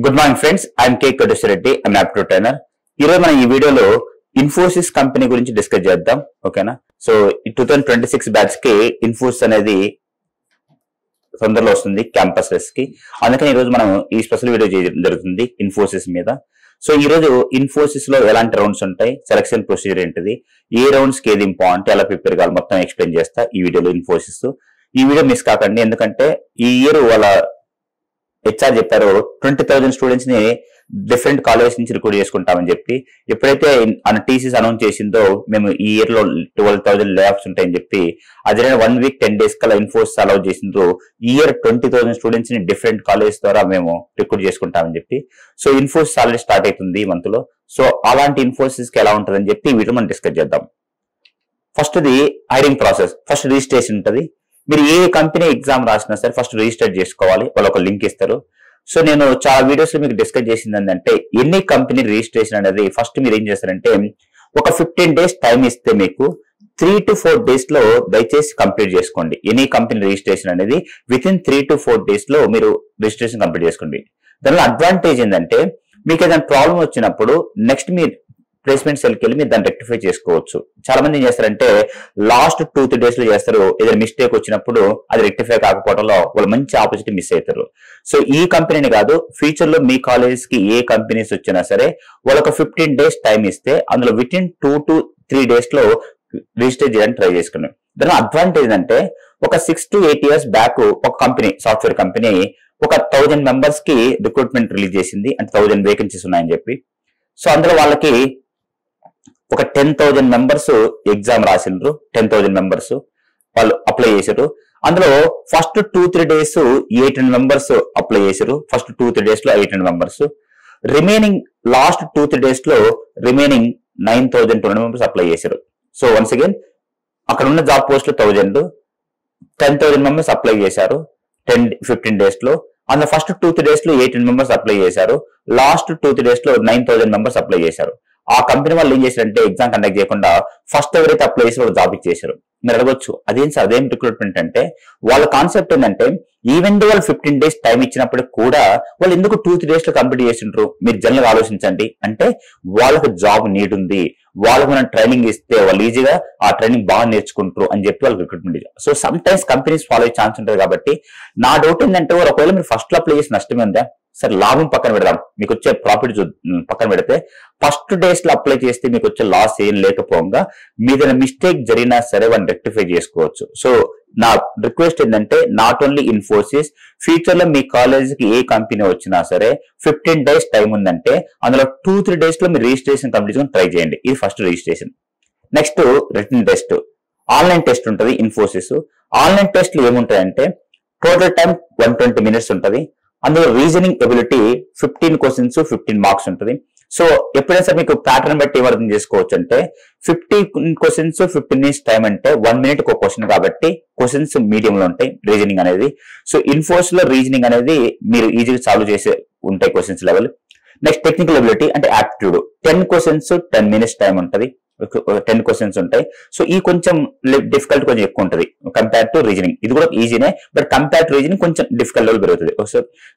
Good morning friends, I'm K Koteswara Reddy. I'm aptitude trainer. ఈరోజు మనం ఈ వీడియోలో ఇన్ఫోసిస్ కంపెనీ గురించి డిస్కస్ చేద్దాం. ఓకేనా? సో 2026 బ్యాచ్ కి ఇన్ఫోసిస్ అనేది తొందరలో వస్తుంది క్యాంపసెస్ కి. అందుకని ఈ రోజు మనం ఈ స్పెషల్ వీడియో చేయడం జరుగుతుంది ఇన్ఫోసిస్ మీద. సో ఈ రోజు ఇన్ఫోసిస్ లో ఎలాంటి రౌండ్స్ ఉంటాయి, సెలక్షన్ ప్రొసీజర్ ఏంటిది, ఏ రౌండ్స్ కి ఏది ఇంపార్టెంట్, ఎలా ప్రిపేర్ కావాలి మొత్తం ఎక్స్ప్లెయిన్ చేస్తా ఈ వీడియోలో. ఇన్ఫోసిస్ ఈ వీడియో మిస్ కాకండి, ఎందుకంటే ఈ ఇయర్ వాళ్ళ హెచ్ఆర్ చెప్పారు 20,000 స్టూడెంట్స్ ని డిఫరెంట్ కాలేజ్ నుంచి రిక్రూట్ చేసుకుంటామని చెప్పి. ఎప్పుడైతే టీసీస్ అనౌన్స్ చేసిందో మేము ఈ ఇయర్ లో 12,000 లేఆఫ్స్ ఉంటాయని చెప్పి, అదే 1 వీక్ 10 days కల్లా ఇన్ఫోసిస్ అలౌ చేసిందో ఈ ఇయర్ 20,000 స్టూడెంట్స్ ని డిఫరెంట్ కాలేజ్ ద్వారా మేము రిక్రూట్ చేసుకుంటామని చెప్పి. సో ఇన్ఫోసిస్ ఆల్రెడీ స్టార్ట్ అవుతుంది ఈ మంత్ లో. సో అలాంటి ఇన్ఫోసిస్ కి ఎలా ఉంటుందని చెప్పి వీటిలో మనం డిస్కస్ చేద్దాం. First the hiring process. First registration ఉంటుంది. మీరు ఏ కంపెనీ ఎగ్జామ్ రాసినా సరే ఫస్ట్ రిజిస్టర్ చేసుకోవాలి. వాళ్ళు ఒక లింక్ ఇస్తారు. సో నేను చాలా వీడియోస్ లో మీకు డిస్కస్ చేసింది ఏంటంటే, ఎన్ని కంపెనీ రిజిస్ట్రేషన్ అనేది ఫస్ట్ మీరు ఏం చేస్తారంటే, ఒక 15 days టైం ఇస్తే మీకు 3 to 4 days లో దయచేసి కంప్లీట్ చేసుకోండి. ఎనీ కంపెనీ రిజిస్ట్రేషన్ అనేది విత్ ఇన్ 3 to 4 days లో మీరు రిజిస్ట్రేషన్ కంప్లీట్ చేసుకోండి. దానిలో అడ్వాంటేజ్ ఏంటంటే, మీకు ఏదైనా ప్రాబ్లం వచ్చినప్పుడు నెక్స్ట్ మీరు ప్లేస్మెంట్ సెల్కి వెళ్ళి మీరు దాన్ని రెక్టిఫై చేసుకోవచ్చు. చాలా మంది ఏం చేస్తారంటే లాస్ట్ 2-3 days లో చేస్తారు. ఏదైనా మిస్టేక్ వచ్చినప్పుడు అది రెక్టిఫై కాకపోవడంలో వాళ్ళు మంచి ఆపర్చునిటీ మిస్ అవుతారు. సో ఈ కంపెనీని కాదు, ఫ్యూచర్ లో మీ కాలేజ్ కి ఏ కంపెనీస్ వచ్చినా సరే వాళ్ళొక 15 days టైం ఇస్తే అందులో విత్ ఇన్ 2 to 3 days లో రిజిస్టర్ చేయడానికి ట్రై చేసుకున్నాం. దాని అడ్వాంటేజ్ అంటే, ఒక 6 to 8 years బ్యాక్ ఒక కంపెనీ, సాఫ్ట్వేర్ కంపెనీ, ఒక 1000 members కి రిక్రూట్మెంట్ రిలీజ్ చేసింది. అంటే 1000 వేకెన్సీస్ ఉన్నాయని చెప్పి. సో అందులో వాళ్ళకి ఒక 10,000 members ఎగ్జామ్ రాసిండ్రు. 10,000 members వాళ్ళు అప్లై చేశారు. అందులో ఫస్ట్ 2-3 days 800 members అప్లై చేశారు. ఫస్ట్ 2-3 days లో 800 members. రిమైనింగ్ లాస్ట్ 2-3 days లో రిమైనింగ్ 9,200 members అప్లై చేశారు. సో వన్స్ అగైన్ అక్కడ ఉన్న జాబ్ పోస్టులు 1000, 10,000 members అప్లై చేశారు 10-15 days లో. అందులో ఫస్ట్ 2-3 days లో 800 members అప్లై చేశారు. లాస్ట్ 2-3 days లో 9,000 members అప్లై చేశారు. ఆ కంపెనీ వాళ్ళు ఏం చేశారంటే, ఎగ్జామ్ కండక్ట్ చేయకుండా ఫస్ట్ ఎవరైతే అప్లై చేసి వాళ్ళు జాబ్ ఇచ్చేసారు. మీరు అడగొచ్చు, అదేం సార్ అదేం రిక్రూట్మెంట్ అంటే, వాళ్ళ కాన్సెప్ట్ ఏంటంటే, ఈవెన్ దో వాళ్ళు 15 days టైం ఇచ్చినప్పుడు కూడా వాళ్ళు ఎందుకు 2-3 days లో కంప్లీట్ చేసిండ్రు మీరు జనరల్ ఆలోచించండి. అంటే వాళ్ళకు జాబ్ నీడ్ ఉంది, వాళ్ళకు మనం ట్రైనింగ్ ఇస్తే వాళ్ళు ఈజీగా ఆ ట్రైనింగ్ బాగా నేర్చుకుంటారు అని చెప్పి వాళ్ళకి recruitment. So some times companies follow అయ్యే ఛాన్స్ ఉంటుంది. కాబట్టి నా డౌట్ ఏంటంటే, ఒకవేళ మీరు ఫస్ట్ లో అప్లై చేసి నష్టమే ఉందా సార్, లాభం పక్కన పెడదాం, మీకు వచ్చే ప్రాఫిట్ పక్కన పెడితే ఫస్ట్ డేస్ లో అప్లై చేస్తే మీకు వచ్చే లాస్ ఏం లేకపోగా మీద మిస్టేక్ జరిగినా సరే వాడిని రెక్టిఫై చేసుకోవచ్చు. సో నా రిక్వెస్ట్ ఏంటంటే, నాట్ ఓన్లీ ఇన్ఫోసిస్, ఫ్యూచర్ లో మీ కాలేజ్ కి ఏ కంపెనీ వచ్చినా సరే 15 days టైం ఉందంటే అందులో 2-3 days లో మీరు రిజిస్ట్రేషన్ కంప్లీట్ చేసుకొని ట్రై చేయండి. ఇది first registration. Next written test, online test ఉంటుంది ఇన్ఫోసిస్. ఆన్లైన్ టెస్ట్ లో ఏముంటాయంటే, టోటల్ టైం 120 minutes ఉంటుంది. అందులో రీజనింగ్ ఎబిలిటీ 15 questions 15 marks ఉంటుంది. సో ఎప్పుడైనా సరే మీకు ప్యాటర్న్ బట్టి ఏం అర్థం చేసుకోవచ్చు అంటే, 50 questions 15 minutes టైం అంటే 1 minute ఒక క్వశ్చన్ కాబట్టి క్వశ్చన్స్ మీడియం లో ఉంటాయి రీజనింగ్ అనేది. సో ఇన్ఫోసిస్ లో రీజనింగ్ అనేది మీరు ఈజీగా సాల్వ్ చేసే ఉంటాయి questions level. Next technical ability అంటే యాప్టిట్యూడ్, 10 questions 10 minutes టైం ఉంటుంది. 10 questions ఉంటాయి. సో ఈ కొంచెం డిఫికల్ట్ కొంచెం ఎక్కువ ఉంటుంది కంపేర్ టు రీజనింగ్. ఇది కూడా ఈజీనే, బట్ కంపేర్ టు రీజనింగ్ కొంచెం డిఫికల్ట్ లెవెల్ పెరుగుతుంది.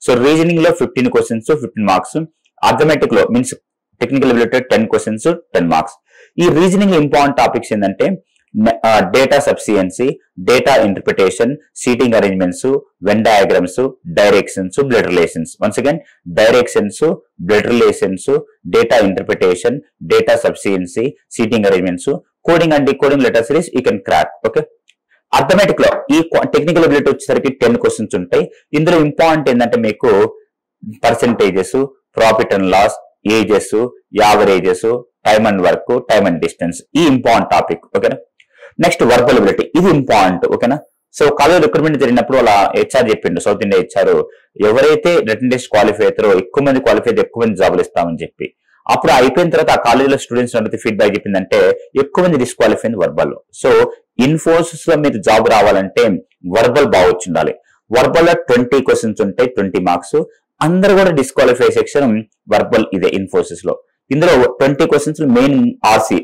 సో రీజనింగ్ లో 15 questions 15 marks. అర్థమెటిక్ లో means technical ability 10 questions 10 marks. ఈ రీజనింగ్ ఇంపార్టెంట్ టాపిక్స్ ఏంటంటే, data sufficiency, data interpretation, seating arrangements, Venn diagrams, directions, blood relations. Once again directions, blood relations, data interpretation, data sufficiency, seating arrangements, coding and decoding letter series you can crack. Okay, arithmetic లో ఈ technical ability వచ్చేసరికి 10 questions ఉంటాయి. ఇందులో important ఏంటంటే, మీకు percentages, profit and loss, ages, averages, time and work, time and distance, ఈ important topic. ఓకేనా. Next verbal ability, ఇది ఇంపార్టెంట్. ఓకేనా. సో కాలేజ్ రిక్రూట్మెంట్ జరిగినప్పుడు వాళ్ళ హెచ్ఆర్ చెప్పిండు, సౌత్ ఇండియా హెచ్ఆర్, ఎవరైతే రిటన్ టెస్ట్ క్వాలిఫై అవుతారో ఎక్కువ మంది క్వాలిఫై అయితే ఎక్కువ మంది జాబులు ఇస్తామని చెప్పి. అప్పుడు అయిపోయిన తర్వాత ఆ కాలేజీలో స్టూడెంట్స్ అడిగితే ఫీడ్బ్యాక్ చెప్పిందంటే, ఎక్కువ మంది డిస్క్వాలిఫై అయింది వర్బల్. సో ఇన్ఫోసిస్ లో మీరు జాబ్ రావాలంటే వర్బల్ బాగా వచ్చి ఉండాలి. వర్బల్ లో 20 questions ఉంటాయి 20 marks. అందరు కూడా డిస్క్వాలిఫై సెక్షన్ వర్బల్ ఇదే ఇన్ఫోసిస్ లో. ఇందులో 20 questions main RC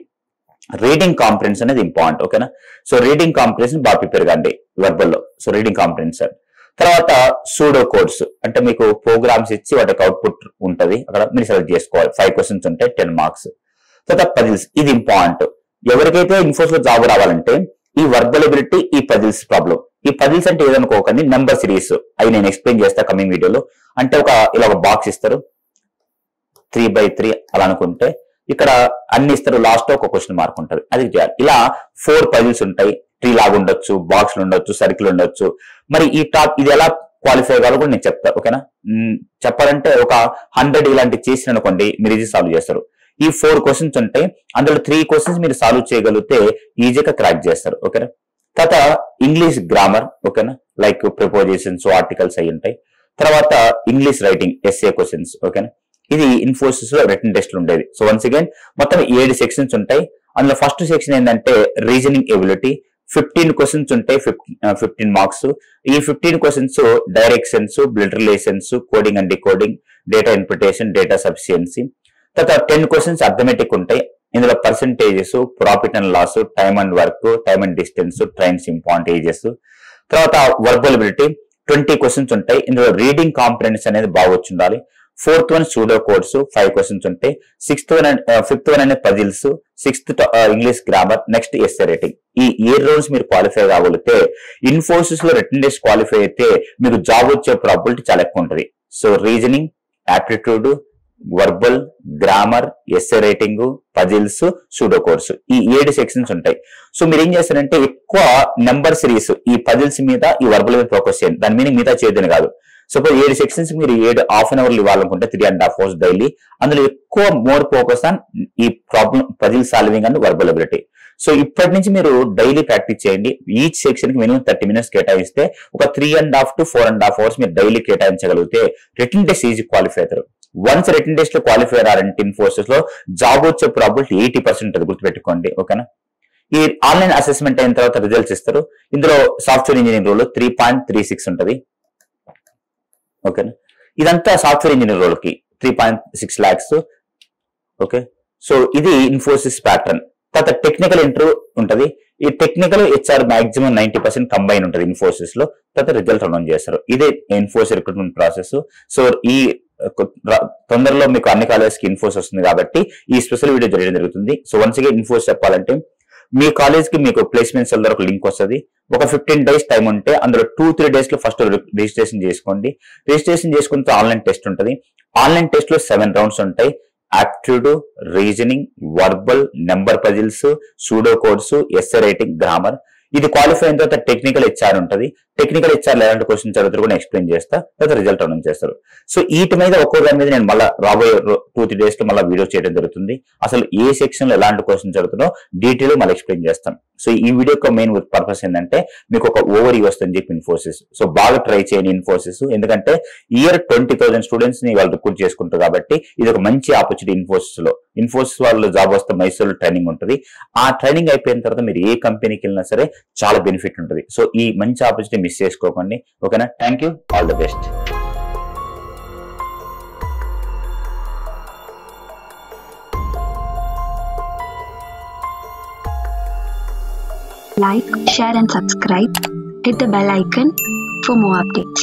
reading comprehension అనేది ఇంపార్టెంట్. ఓకేనా. సో రీడింగ్ కాంప్రిహెన్షన్ బాగా ప్రిపేర్ కాండి వర్బల్ లో. సో రీడింగ్ కాంప్రిహెన్షన్ తర్వాత సూడో కోడ్స్ అంటే మీకు ప్రోగ్రామ్స్ ఇచ్చి వాటికి అవుట్పుట్ ఉంటది, అక్కడ మీరు సెలెక్ట్ చేసుకోవాలి. 5 క్వశ్చన్స్ ఉంటాయి, 10 మార్క్స్. తర్వాత పజిల్స్, ఇది ఇంపార్టెంట్. ఎవరికైతే ఇన్ఫోసిస్ లో జాబ్ రావాలంటే ఈ వర్బల్ ఎబిలిటీ, ఈ పజిల్స్ ప్రాబ్లం. ఈ పజిల్స్ అంటే ఏదనుకోకండి, నెంబర్ సిరీస్, అవి నేను ఎక్స్ప్లెయిన్ చేస్తా కమింగ్ వీడియోలో. అంటే ఇలా ఒక బాక్స్ ఇస్తారు 3x3 అలా అనుకుంటే, ఇక్కడ అన్ని ఇస్తారు, లాస్ట్ లో ఒక క్వశ్చన్ మార్క్ ఉంటుంది, అది చేయాలి. ఇలా 4 పజిల్స్ ఉంటాయి, ట్రీ లాగా ఉండొచ్చు, బాక్స్లు ఉండొచ్చు, సర్కిల్ ఉండొచ్చు. మరి ఇది ఎలా క్వాలిఫై కావాలో కూడా నేను చెప్తా, ఓకేనా. చెప్పాలంటే ఒక 100 ఇలాంటివి చేసిన అనుకోండి, మీరు ఈజీ సాల్వ్ చేస్తారు. ఈ 4 క్వశ్చన్స్ ఉంటాయి, అందులో 3 క్వశ్చన్స్ మీరు సాల్వ్ చేయగలిగితే ఈజీగా క్రాక్ చేస్తారు, ఓకేనా. తర్వాత ఇంగ్లీష్ గ్రామర్, ఓకేనా, లైక్ ప్రిపోజిషన్స్, ఆర్టికల్స్ అయి ఉంటాయి. తర్వాత ఇంగ్లీష్ రైటింగ్, ఎస్ఏ క్వశ్చన్స్, ఓకేనా. ఇది ఇన్ఫోసిస్ లో రిటన్ టెస్ట్ ఉండేది. సో వన్స్ అగైన్ మొత్తం 7 సెక్షన్స్ ఉంటాయి. అందులో ఫస్ట్ సెక్షన్ ఏంటంటే రీజనింగ్ ఎబిలిటీ. 15 క్వశ్చన్స్ ఉంటాయి, 15 మార్క్స్. ఈ 15 questions directions, blood relations, coding and decoding, data interpretation, data sufficiency. తర్వాత 10 క్వశ్చన్స్ అర్థమెటిక్ ఉంటాయి. ఇందులో percentages, profit and loss, time and work, time and distance, trains important ages. తర్వాత verbal ability 20 questions ఉంటాయి. ఇందులో reading competence అనేది బాగా వచ్చి ఉండాలి. 4th one pseudo codes, 5 questions ఉంటాయి. 5th వన్ అనేది puzzles, 6th English grammar, next essay writing. ఈ 7 రౌండ్స్ మీరు క్వాలిఫై కాగలిగితే ఇన్ఫోసిస్ లో రిటన్ టెస్ట్ క్వాలిఫై అయితే మీకు జాబ్ వచ్చే ప్రాబిలిటీ చాలా ఎక్కువ ఉంటుంది. So reasoning, aptitude, verbal, grammar, essay writing, puzzles, pseudo codes, ఈ 7 సెక్షన్స్ ఉంటాయి. సో మీరు ఏం చేస్తారంటే ఎక్కువ నెంబర్ సిరీస్, ఈ పజిల్స్ మీద, ఈ వర్బల్ మీద ఫోకస్ చేయండి. దాని మీద మిగతా చేయదని కాదు. సపోజ్ 7 సెక్షన్స్ మీరు 7 హాఫ్ అన్ అవర్ ఇవ్వాలనుకుంటే 3.5 hours డైలీ. అందులో ఎక్కువ మోర్ ఫోకస్ ఆన్ ఈ problem puzzle solving and verbal ability. So ఇప్పటి నుంచి మీరు డైలీ ప్రాక్టీస్ చేయండి. ఈచ్ సెక్షన్ కి మినిమం 30 minutes కేటాయిస్తే ఒక 3.5 to 4.5 hours మీరు డైలీ కేటాయించగలిగితే రిటన్ టెస్ట్ ఈజీ క్వాలిఫై అవుతారు. వన్స్ రిటన్ టెస్ట్ లో క్వాలిఫై అయ్యారంటే ఇన్ఫోసిస్ లో జాబ్ వచ్చే ప్రాబిలిటీ 80% అది గుర్తుపెట్టుకోండి, ఓకేనా. ఈ ఆన్లైన్ అసెస్మెంట్ అయిన తర్వాత రిజల్ట్స్ ఇస్తారు. ఇందులో సాఫ్ట్వేర్ ఇంజనీరింగ్ రోల్ 3.36 ఉంటుంది, ఓకేనా. ఇదంతా సాఫ్ట్వేర్ ఇంజనీర్ రోల్ కి 3.6 lakhs, ఓకే. సో ఇది ఇన్ఫోసిస్ ప్యాటర్న్. తర్వాత టెక్నికల్ ఇంటర్వ్యూ ఉంటది. ఈ టెక్నికల్ హెచ్ఆర్ మాక్సిమం 90% కంబైన్ ఉంటుంది ఇన్ఫోసిస్ లో. తర్వాత రిజల్ట్ అనౌన్స్ చేస్తారు. ఇదే ఇన్ఫోసిస్ రిక్రూట్మెంట్ ప్రాసెస్. సో ఈ తొందరలో మీకు అన్ని కాలేజెస్ కి ఇన్ఫోసిస్ వస్తుంది కాబట్టి ఈ స్పెషల్ వీడియో చేయడం జరుగుతుంది. సో వన్స్ అగైన్ ఇన్ఫోసిస్ చెప్పాలంటే మీ కాలేజ్ కి మీకు ప్లేస్మెంట్స్ ద్వారా ఒక లింక్ వస్తుంది. ఒక 15 days టైం ఉంటే అందులో 2-3 days లో ఫస్ట్ రిజిస్ట్రేషన్ చేసుకోండి. రిజిస్ట్రేషన్ చేసుకుంటే ఆన్లైన్ టెస్ట్ ఉంటుంది. ఆన్లైన్ టెస్ట్ లో 7 rounds ఉంటాయి. Aptitude, reasoning, verbal, number puzzles, pseudo codes, essay writing, grammar. ఇది క్వాలిఫై అయిన తర్వాత టెక్నికల్ హెచ్ఆర్ ఉంటుంది. టెక్నికల్ హెచ్ఆర్ ఎలాంటి క్వశ్చన్స్ చదువుతారు కూడా ఎక్స్ప్లెయిన్ చేస్తా, తర్వాత రిజల్ట్ అనౌన్స్ చేస్తారు. సో వీటి మీద ఒక్కో దాని మీద నేను మళ్ళీ రాబోయే 2-3 days లో మళ్ళీ వీడియో చేయడం జరుగుతుంది. అసలు ఏ సెక్షన్ లో ఎలాంటి క్వశ్చన్ చదువుతుందో డీటెయిల్ మళ్ళీ ఎక్స్ప్లెయిన్ చేస్తాం. సో ఈ వీడియో యొక్క మెయిన్ పర్పస్ ఏంటంటే మీకు ఒక ఓవర్ వ్యూ వస్తుంది చెప్పి ఇన్ఫోసిస్. సో బాగా ట్రై చేయండి ఇన్ఫోసిస్, ఎందుకంటే ఇయర్ 20,000 స్టూడెంట్స్ ని వాళ్ళు రిక్రూట్ చేసుకుంటారు కాబట్టి ఇది ఒక మంచి ఆపర్చునిటీ ఇన్ఫోసిస్ లో. ఇన్ఫోసిస్ వాళ్ళు జాబ్ వస్తే మైసూర్ ట్రైనింగ్ ఉంటుంది. ఆ ట్రైనింగ్ అయిపోయిన తర్వాత మీరు ఏ కంపెనీకి వెళ్ళినా సరే చాలా బెనిఫిట్ ఉంటుంది. సో ఈ మంచి ఆపర్చునిటీ మిస్ చేసుకోకండి, ఓకేనా. Thank you, all the best. Like, share and subscribe. Hit the bell icon for more updates.